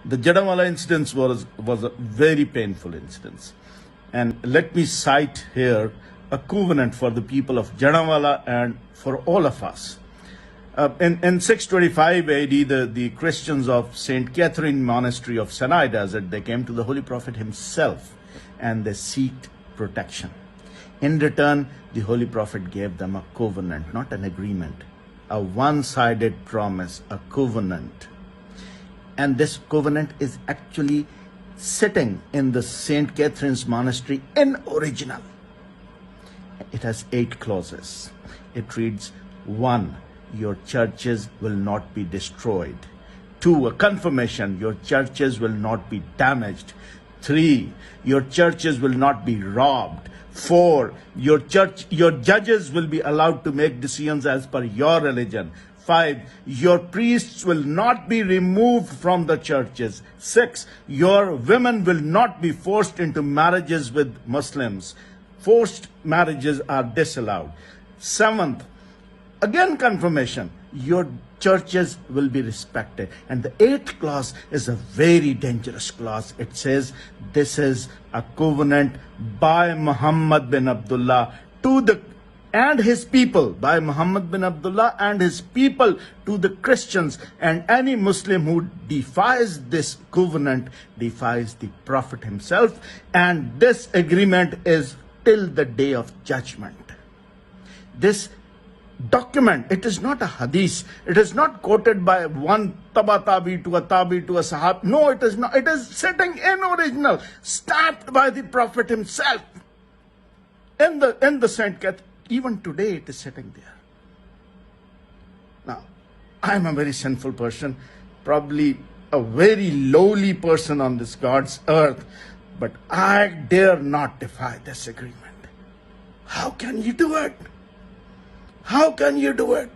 The Jड़انوالہ incident was a very painful incident. And let me cite here a covenant for the people of Jड़انوالہ and for all of us. In 625 AD, the Christians of St. Catherine Monastery of Sinai Desert, they came to the Holy Prophet himself and they sought protection. In return, the Holy Prophet gave them a covenant, not an agreement, a one-sided promise, a covenant. And this covenant is actually sitting in the St. Catherine's Monastery in original. It has 8 clauses. It reads, 1, your churches will not be destroyed. 2, a confirmation, your churches will not be damaged. 3, your churches will not be robbed. 4, your judges will be allowed to make decisions as per your religion. 5, your priests will not be removed from the churches. 6, your women will not be forced into marriages with Muslims. Forced marriages are disallowed. 7th, again confirmation, your churches will be respected. And the 8th clause is a very dangerous clause. It says, this is a covenant by Muhammad bin Abdullah and his people, by Muhammad bin Abdullah and his people to the Christians, and any Muslim who defies this covenant defies the Prophet himself, and this agreement is till the day of judgment. This document, it is not a hadith, it is not quoted by one tabi to a sahab. No, it is not. It is sitting in original, stamped by the Prophet himself in the Saint Catholic. Even today it is sitting there. Now, I am a very sinful person, probably a very lowly person on this God's earth, but I dare not defy this agreement. How can you do it? How can you do it?